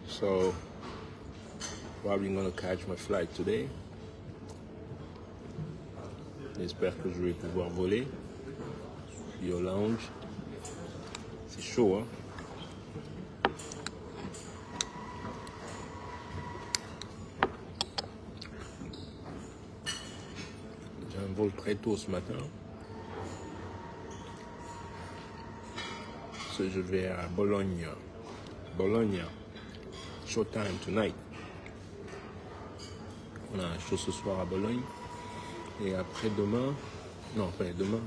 So probably gonna catch my flight today. J'espère que je vais pouvoir voler. Je suis au lounge. C'est chaud, hein? J'ai un vol très tôt ce matin. Je vais à Bologne. Bologne. Showtime tonight. On a un show ce soir à Bologne. Et après demain. Non, pas demain.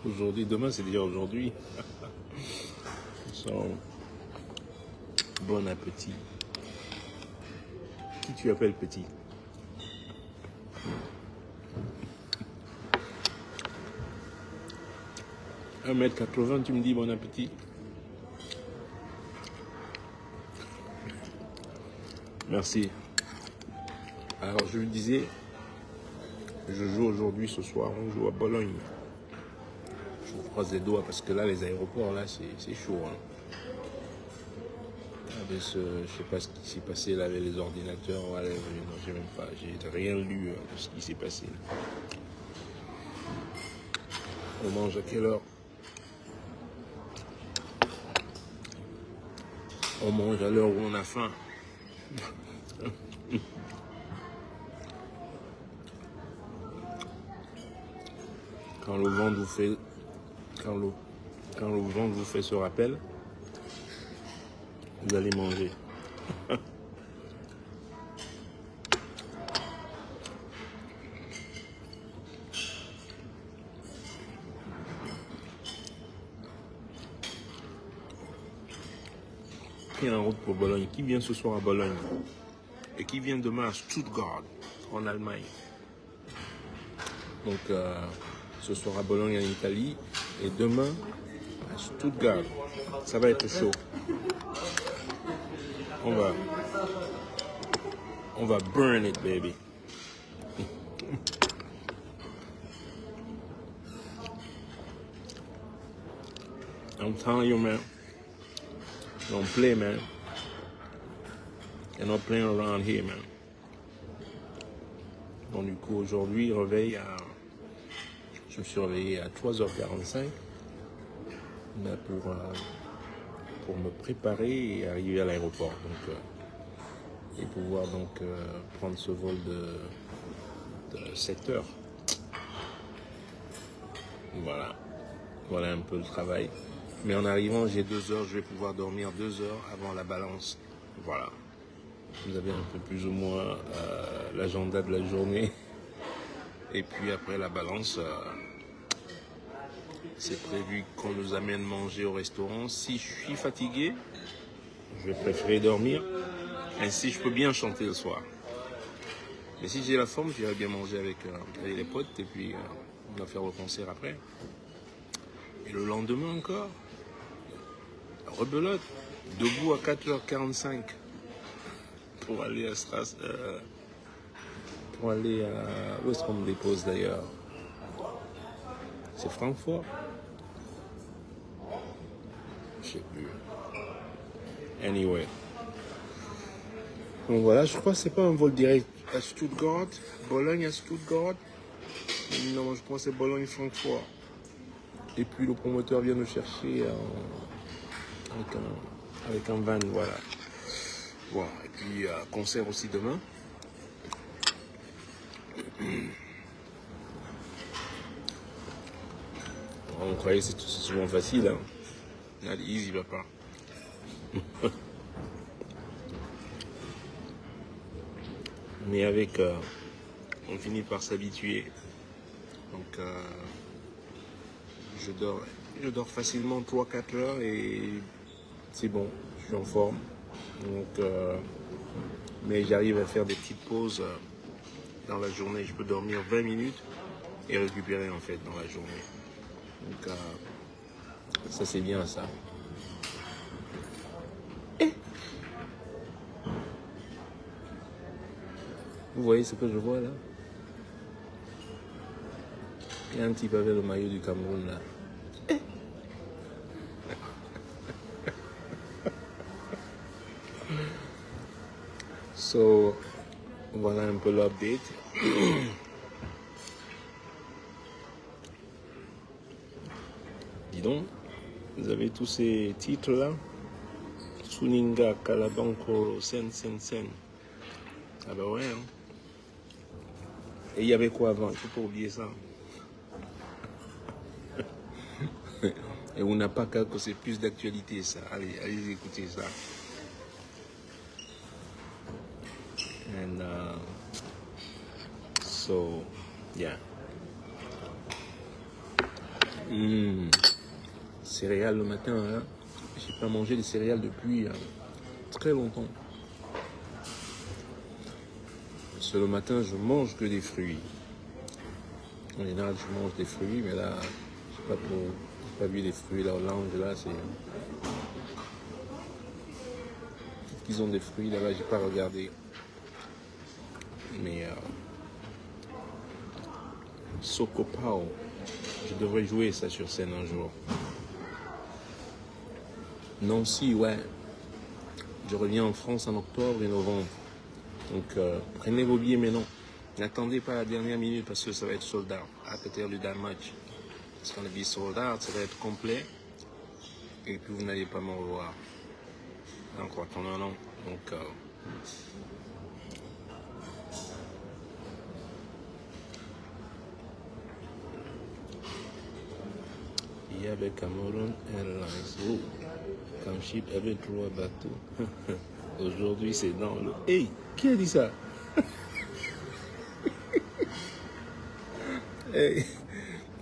Aujourd'hui, demain c'est déjà aujourd'hui. So, bon appétit. Qui tu appelles petit? 1m80, tu me dis bon appétit? Merci. Alors je le disais, je joue aujourd'hui, ce soir, on joue à Bologne. Je vous croise les doigts parce que là, les aéroports, là, c'est chaud. Hein. Avec je sais pas ce qui s'est passé là avec les ordinateurs. Ouais, non, j'ai même pas, j'ai rien lu de ce qui s'est passé. On mange à quelle heure? On mange à l'heure où on a faim. Quand le ventre vous fait, quand le ventre vous fait ce rappel, vous allez manger. Qui est en route pour Bologne? Qui vient ce soir à Bologne? Et qui vient demain à Stuttgart, en Allemagne? Donc, ce soir à Bologne, en Italie. Et demain, à Stuttgart. Ça va être chaud. On va burn it, baby. I'm telling you, man. Don't play, man. You're not playing around here, man. Donc, du coup, aujourd'hui, je me suis réveillé à 3h45 là, pour me préparer et arriver à l'aéroport. Donc, et pouvoir donc prendre ce vol de 7 heures. Voilà un peu le travail. Mais en arrivant, j'ai 2 heures, je vais pouvoir dormir 2 heures avant la balance. Voilà. Vous avez un peu plus ou moins l'agenda de la journée. Et puis après la balance, c'est prévu qu'on nous amène manger au restaurant. Si je suis fatigué, je vais préférer dormir. Ainsi, je peux bien chanter le soir. Mais si j'ai la forme, j'irai bien manger avec les potes. Et puis, on va faire le concert après. Et le lendemain encore, rebelote, debout à 4h45 pour aller à Strasbourg. Pour aller à... Où est-ce qu'on me dépose d'ailleurs? C'est Francfort? Je sais plus. Anyway. Donc voilà, je crois que c'est pas un vol direct à Stuttgart. Bologne à Stuttgart. Non, je crois que c'est Bologne-Francfort. Et puis le promoteur vient nous chercher avec un van, voilà. Bon, et puis concert aussi demain. On croyait que c'est souvent facile, hein. Allez, easy, papa. Mais avec, on finit par s'habituer. Donc, je dors facilement 3-4 heures et c'est bon, je suis en forme. Donc, mais j'arrive à faire des petites pauses dans la journée. Je peux dormir 20 minutes et récupérer en fait dans la journée. Donc, ça c'est bien ça. Vous voyez ce que je vois là? Il y a un type avec le maillot du Cameroun là. So, voilà un peu l'update. Dis donc, vous avez tous ces titres-là. Suninga, Kalabankoro, Sen. Ah bah ouais, hein. Et il y avait quoi avant? Il ne faut pas oublier ça. Et on n'a pas qu'à que c'est plus d'actualité, ça. Allez écouter ça. And so, yeah. Céréales le matin, hein. J'ai pas mangé des céréales depuis très longtemps. Parce que le matin, je mange que des fruits. En général, je mange des fruits, mais là, je n'ai pas vu des fruits. La Hollande, là, c'est... Peut-être qu'ils ont des fruits, là-bas, j'ai pas regardé. Mais... Sokopao. Je devrais jouer ça sur scène un jour. Nancy, ouais. Je reviens en France en octobre et novembre. Donc, prenez vos billets maintenant. N'attendez pas la dernière minute parce que ça va être sold out. After the damage, it's going to be sold out. Ça va être complet. Et puis, vous n'allez pas m'en revoir. Encore attendant un an. Donc, il y avait Cameroun Airlines. Oh, quand ship avait 3 bateaux. Aujourd'hui, c'est dans le... Hey, qui a dit ça? Hey,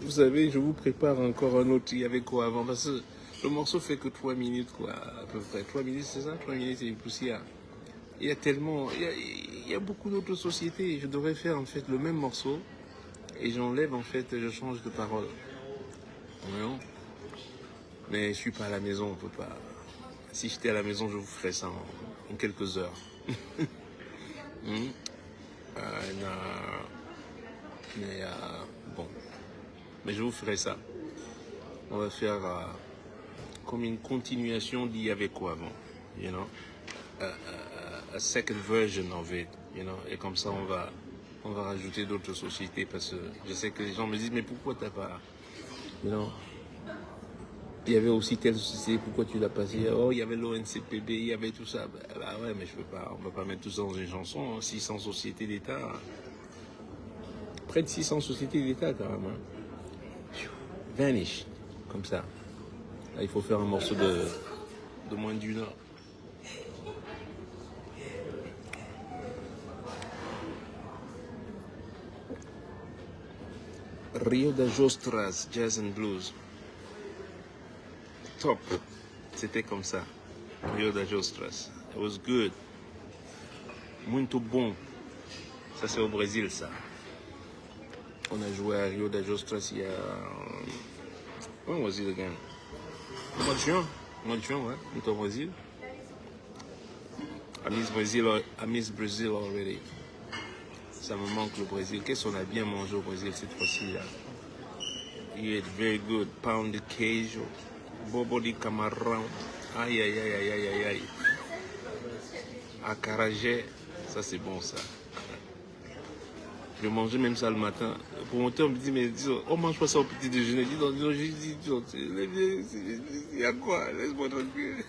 vous savez, je vous prépare encore un autre. Il y avait quoi avant? Parce que le morceau fait que 3 minutes, quoi, à peu près. 3 minutes, c'est ça? 3 minutes et une poussière. Il y a tellement... Il y a beaucoup d'autres sociétés. Je devrais faire, en fait, le même morceau. Et j'enlève, en fait, je change de parole. Non? Mais je suis pas à la maison, on peut pas... Si j'étais à la maison, je vous ferais ça en quelques heures. Mais bon, mais je vous ferai ça. On va faire comme une continuation d'il y avait quoi avant, you know, a second version of it, you know, et comme ça on va rajouter d'autres sociétés parce que je sais que les gens me disent mais pourquoi t'as pas, you know, il y avait aussi telle société, pourquoi tu l'as pas dit? Oh, il y avait l'ONCPB, il y avait tout ça. Bah ouais, mais je peux pas, on va pas mettre tout ça dans une chanson, hein. 600 sociétés d'État. Près de 600 sociétés d'État quand même. Hein. Vanish, comme ça. Là, il faut faire un morceau de moins d'une heure. Rio da Jostras, Jazz and Blues. Top. C'était comme ça. Rio da Jostras. It was good. Muito bon. Ça, c'est au Brésil, ça. On a joué à Rio da Jostras il y a... When was it again? Au mois de juin. Au mois de juin, ouais. On est au Brésil. I miss Brazil already. Ça me manque le Brésil. Qu'est-ce qu'on a bien mangé au Brésil cette fois-ci, là? You ate very good. Pound de queijo. Bobo de camarão. Aïe, aïe, aïe, aïe, aïe, aïe, aïe. Acarajé. Ça, c'est bon, ça. Je mangeais même ça le matin. Le promoteur me dit, mais on mange pas ça au petit déjeuner. Il y a quoi? Laisse-moi tranquille.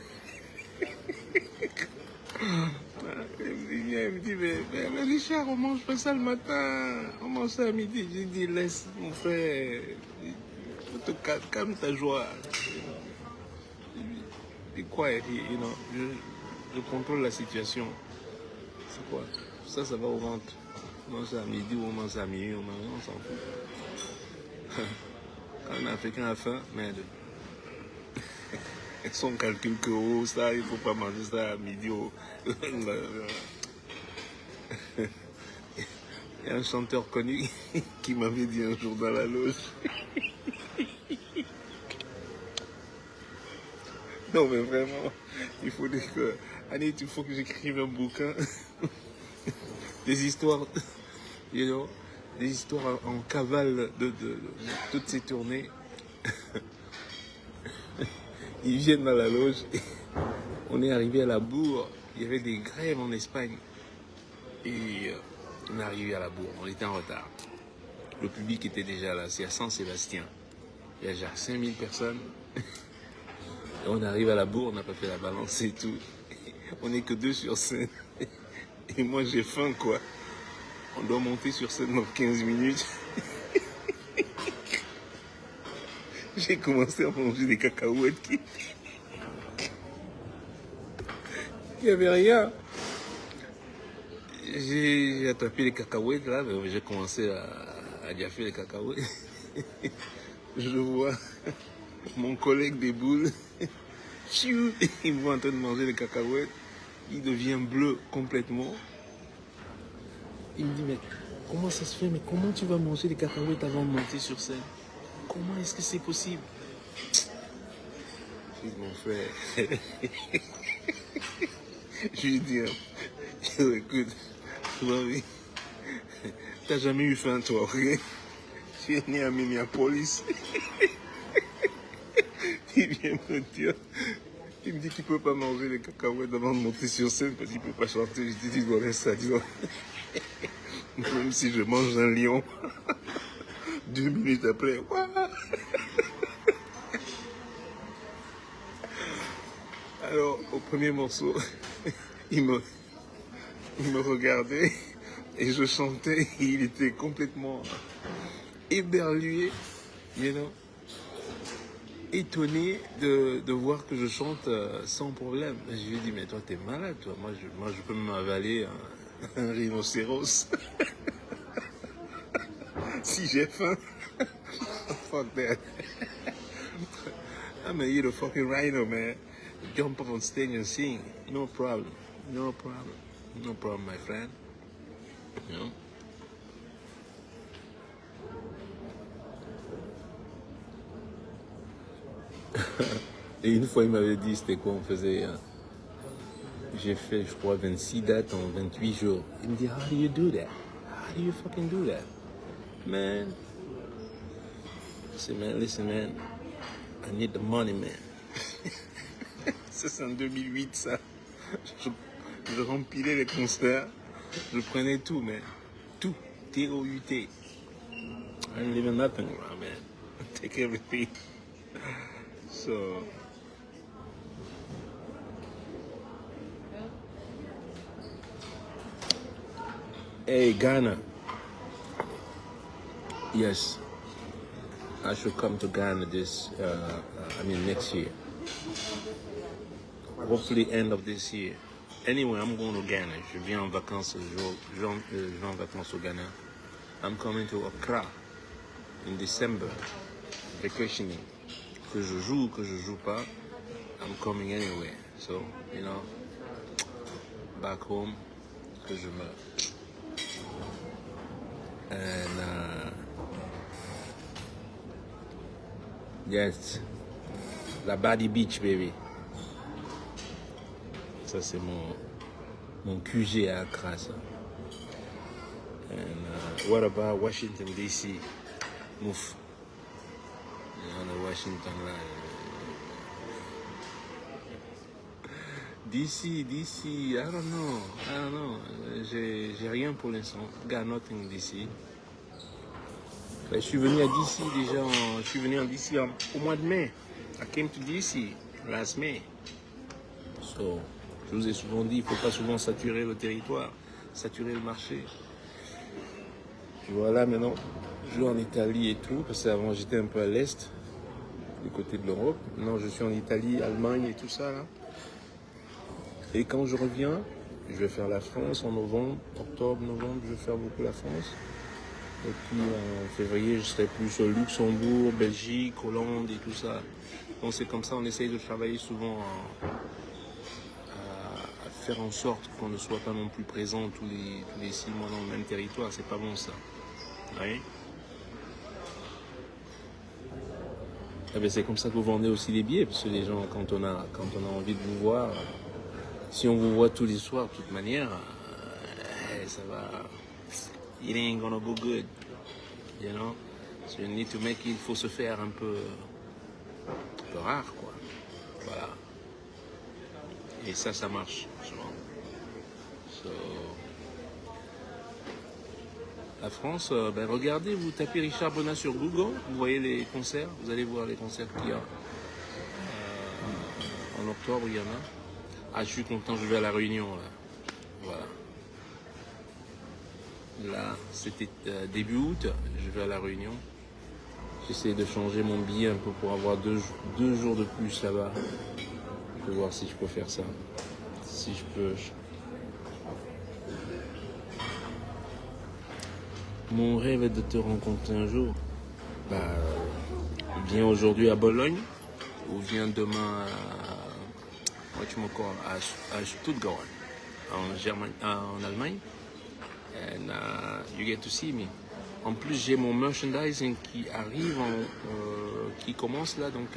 Il me dit, mais Richard, on mange pas ça le matin. On mange ça à midi. J'ai dit, laisse mon frère. Calme ta joie. Be quiet, you know. Je contrôle la situation. C'est quoi? Ça va au ventre. On mange ça à midi ou on mange ça à minuit, on s'en fout. Quand un Africain a faim, merde. Son calcul que ça, il ne faut pas manger ça à midi. Il y a un chanteur connu qui m'avait dit un jour dans la loge. Non mais vraiment, il faut dire que... Annie, il faut que j'écrive un bouquin. Des histoires, you know, des histoires en cavale de toutes ces tournées. Ils viennent dans la loge. On est arrivé à la bourre. Il y avait des grèves en Espagne. Et on est arrivé à la bourre, on était en retard. Le public était déjà là, c'est à Saint-Sébastien. Il y a déjà 5000 personnes. Et on arrive à la bourre, on n'a pas fait la balance et tout. On n'est que 2 sur scène. Et moi j'ai faim quoi. On doit monter sur scène dans 15 minutes. J'ai commencé à manger des cacahuètes qui... Il n'y avait rien. J'ai attrapé les cacahuètes là, j'ai commencé à gaffer les cacahuètes. Je vois mon collègue des boules. Il me voit en train de manger les cacahuètes. Il devient bleu complètement. Il me dit, mais comment ça se fait? Mais comment tu vas manger les cacahuètes avant de monter sur scène? Comment est-ce que c'est possible? Je dis, mon frère. Je lui dis, écoute, oui, t'as jamais eu faim toi, ok? Tu es né à Minneapolis. Il vient me dire, il me dit qu'il ne peut pas manger les cacahuètes avant de monter sur scène parce qu'il ne peut pas chanter. Je dis, tu dois faire ça, dis-donc. Même si je mange un lion, 2 minutes après, what? Alors, au premier morceau, il me regardait et je chantais et il était complètement éberlué, you know, étonné de voir que je chante sans problème. Je lui ai dit, mais toi, t'es malade, toi. Moi, je peux m'avaler un rhinocéros. Si j'ai faim, fuck that. I'm gonna eat a fucking rhino, man. Jump up on stage and sing. No problem. No problem. No problem, my friend. You know? Et une fois, il m'avait dit, c'était quoi, on faisait... j'ai fait, je crois, 26 dates en 28 jours. Il me dit, how do you do that? How do you fucking do that? Man. I said, man, listen, man. I need the money, man. Ça, c'est en 2008, ça. Je remplissais les concerts. Je prenais tout, man. Tout. T-O-U-T. I'm leaving nothing around, man. Take everything. So... Hey, Ghana. Yes. I should come to Ghana next year. Hopefully end of this year. Anyway, I'm going to Ghana. Je viens en vacances, je vais en vacances au Ghana. I'm coming to Accra in December. Vacationing. Que je joue, que je joue pas. I'm coming anyway. So, you know, back home, que je meurs. And yes, la Body Beach, baby. Ça, c'est mon QG à Accra, ça. And what about Washington, D.C.? Mouf. On a Washington, là. DC, I don't know. J'ai rien pour l'instant. Got nothing DC. Je suis venu à DC déjà, je suis venu en DC au mois de mai. I came to DC last May. So, je vous ai souvent dit, il ne faut pas souvent saturer le territoire, saturer le marché. Puis voilà, maintenant, je suis en Italie et tout, parce qu'avant j'étais un peu à l'est, du côté de l'Europe. Maintenant, je suis en Italie, Allemagne et tout ça, là. Et quand je reviens, je vais faire la France en novembre, octobre, novembre, je vais faire beaucoup la France. Et puis en février, je serai plus au Luxembourg, Belgique, Hollande et tout ça. Donc c'est comme ça, on essaye de travailler souvent à faire en sorte qu'on ne soit pas non plus présent tous les 6 mois dans le même territoire. C'est pas bon ça. Oui. Eh bien, c'est comme ça que vous vendez aussi les billets, parce que les gens, quand on a envie de vous voir, si on vous voit tous les soirs, de toute manière, ça va. It ain't gonna go good, you know. So you need to make it, il faut se faire un peu rare, quoi. Voilà. Et ça marche, souvent. So, La France, ben regardez, vous tapez Richard Bonnat sur Google, vous voyez les concerts, vous allez voir les concerts qu'il y a. En octobre, il y en a. Ah, je suis content, je vais à La Réunion, là. Voilà. Là, c'était début août, je vais à La Réunion. J'essaie de changer mon billet un peu pour avoir deux jours de plus là-bas. Je vais voir si je peux faire ça. Si je peux. Mon rêve est de te rencontrer un jour. Bah, viens aujourd'hui à Bologne ou viens demain à Stuttgart, en Allemagne. And you get to see me. En plus, j'ai mon merchandising qui arrive, qui commence là, donc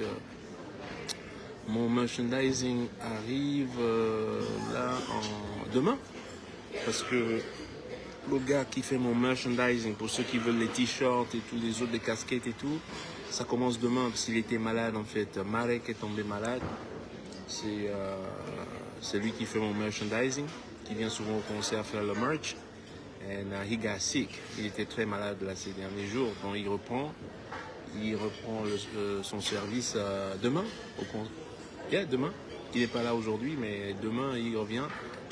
mon merchandising arrive demain, parce que le gars qui fait mon merchandising, pour ceux qui veulent les t-shirts et tous les autres, les casquettes et tout, ça commence demain parce qu'il était malade en fait. Marek est tombé malade. C'est lui qui fait mon merchandising, qui vient souvent au concert faire le merch. And he got sick. Il était très malade là ces derniers jours. Donc il reprend son service demain. Demain. Il n'est pas là aujourd'hui, mais demain il revient.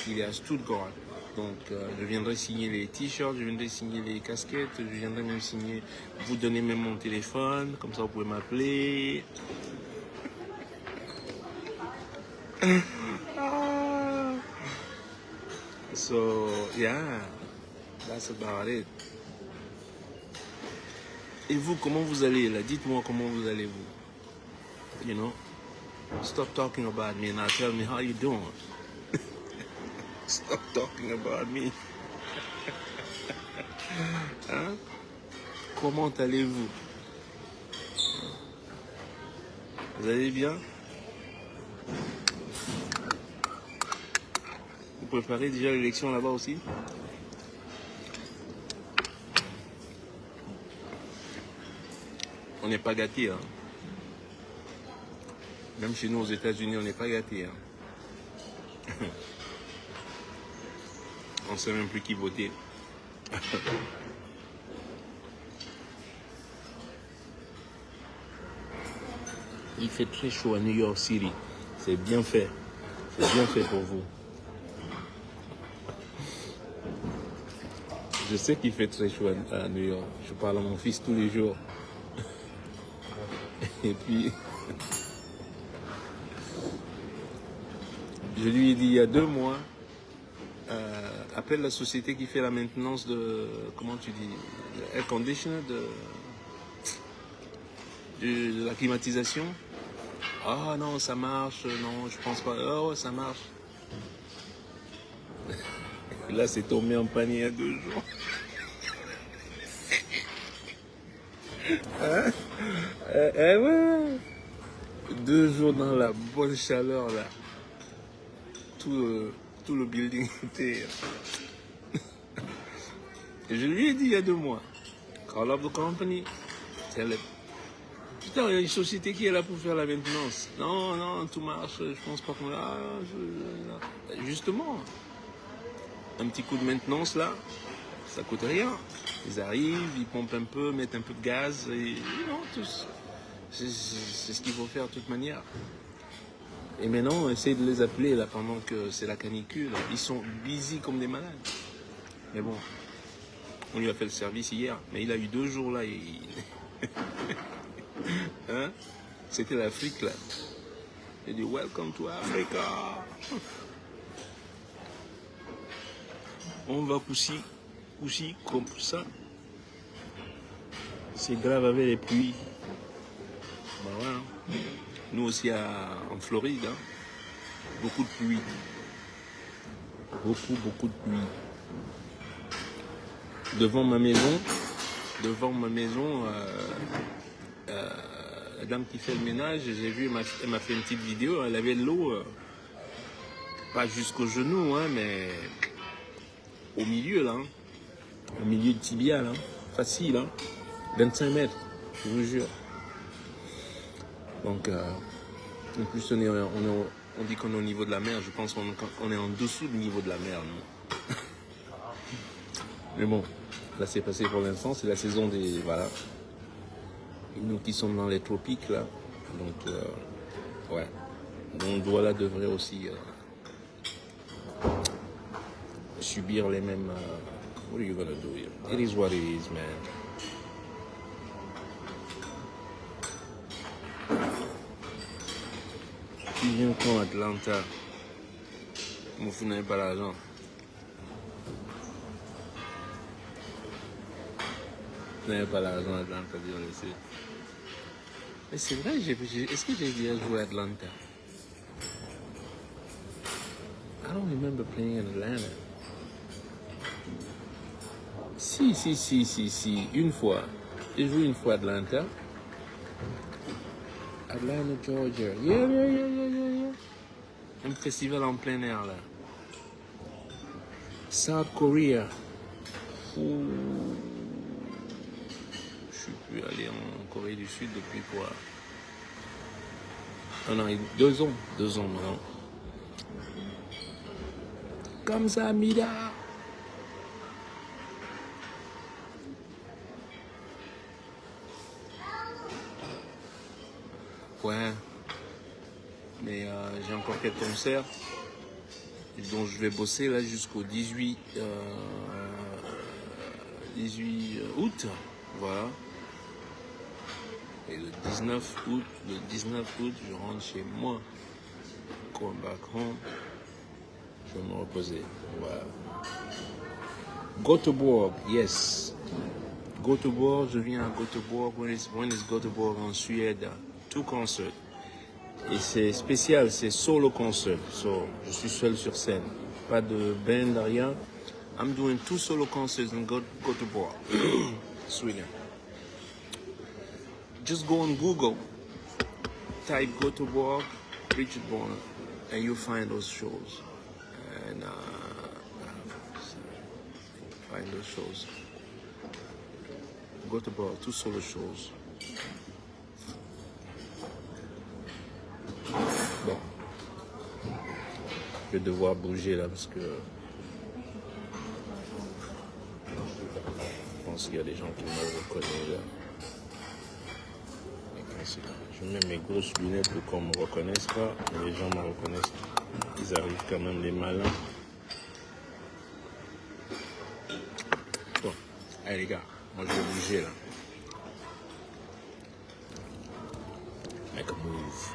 Il est à Stuttgart. Donc je viendrai signer les t-shirts, je viendrai signer les casquettes, je viendrai même vous donner même mon téléphone, comme ça vous pouvez m'appeler. So yeah, that's about it. Et vous, comment vous allez là? Dites-moi comment vous allez vous. You know, stop talking about me and now tell me how you doing. Stop talking about me. Hein? Comment allez-vous? Vous allez bien? Vous préparez déjà l'élection là-bas aussi? On n'est pas gâtés. Hein. Même chez nous aux États-Unis, on n'est pas gâtés. Hein. On ne sait même plus qui voter. Il fait très chaud à New York City. C'est bien fait. C'est bien fait pour vous. Je sais qu'il fait très chaud à New York. Je parle à mon fils tous les jours. Et puis, je lui ai dit il y a 2 mois, appelle la société qui fait la maintenance de, comment tu dis, air conditioner, de la climatisation. Ah non, ça marche, non, je pense pas. Oh, ça marche. Et là, c'est tombé en panne il y a 2 jours. Hein? Ouais. 2 jours dans la bonne chaleur, là. Tout le building était... Et je lui ai dit il y a 2 mois, call up the company, tell it. Putain, il y a une société qui est là pour faire la maintenance. Non, tout marche, je pense pas qu'on... Justement, un petit coup de maintenance là, ça coûte rien. Ils arrivent, ils pompent un peu, mettent un peu de gaz, et non, c'est ce qu'il faut faire de toute manière. Et maintenant, on essaie de les appeler là pendant que c'est la canicule. Ils sont busy comme des malades. Mais bon, on lui a fait le service hier, mais il a eu 2 jours là. Hein? C'était l'Afrique là. Il dit Welcome to Africa. On va pousser comme ça. C'est grave avec les pluies. Ben voilà. Nous aussi en Floride, hein, beaucoup de pluie. Beaucoup de pluie. Devant ma maison, la dame qui fait le ménage, j'ai vu, elle m'a fait une petite vidéo, elle avait de l'eau, pas jusqu'au genou, hein, mais au milieu, là, hein, au milieu du tibia, là, facile, hein, 25 mètres, je vous jure. Donc, en plus, on dit qu'on est au niveau de la mer, je pense qu'on est en dessous du niveau de la mer, nous. Mais bon, Là, c'est passé pour l'instant, c'est la saison des... Voilà. Et nous qui sommes dans les tropiques, là. Donc, ouais. Donc, Douala devrait aussi subir les mêmes... what are you gonna do here? It is what it is, man. Tu viens quand Atlanta? Mon fou n'avait pas l'argent. Je n'avais pas l'argent à Atlanta, disons ici. Mais c'est vrai, est-ce que j'ai déjà joué à Atlanta? I don't remember playing in Atlanta. Si. Une fois. J'ai joué une fois à Atlanta. Atlanta, Georgia. Yeah. Un festival en plein air, là. South Korea. Ouh. Je suis plus allé en Corée du Sud depuis quoi? 1 an et 2 ans. 2 ans maintenant. Comme ça, Mida. Ouais. Mais j'ai encore quelques concerts dont je vais bosser là jusqu'au 18 août. Voilà. Et le 19 août, je rentre chez moi. Come back home. Je vais me reposer. Voilà. Göteborg, yes. Göteborg, je viens à Göteborg. When is Göteborg en Suède? 2 concerts. Et c'est spécial, c'est solo concert. So, je suis seul sur scène. Pas de band, rien. I'm doing 2 solo concerts in Göteborg, Sweden. Just go on Google, type Göteborg, Richard Bonner, and you'll find those shows. And find those shows. Göteborg, 2 solo shows. Bon, je vais devoir bouger là parce que je pense qu'il y a des gens qui me reconnaissent là. Je mets mes grosses lunettes pour qu'on ne me reconnaisse pas, mais les gens me reconnaissent. Ils arrivent quand même, les malins. Bon, allez les gars, moi je vais bouger là. Make a move.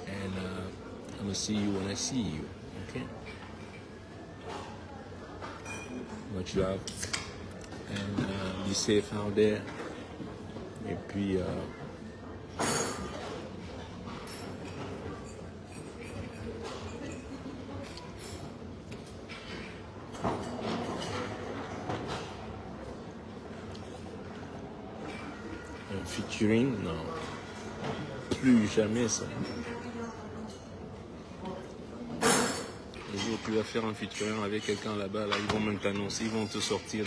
And I'm gonna see you when I see you, okay? Much love. And be safe out there. Et puis, un featuring, non, plus jamais ça. Le jour où tu vas faire un featuring avec quelqu'un là-bas, là, ils vont même t'annoncer, ils vont te sortir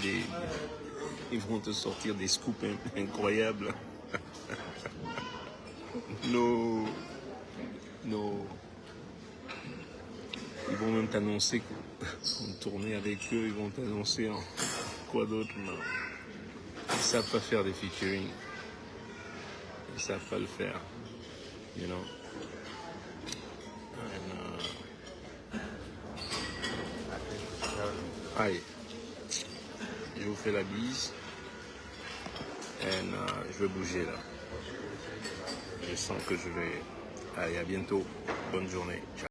des scoops incroyables. No. Ils vont même t'annoncer qu'on tournait avec eux, ils vont t'annoncer en quoi d'autre, non. Ils savent pas faire des featuring. Ils savent pas le faire. You know. Allez. Je vous fais la bise. Et je vais bouger là. Je sens que je vais... Allez, à bientôt. Bonne journée. Ciao.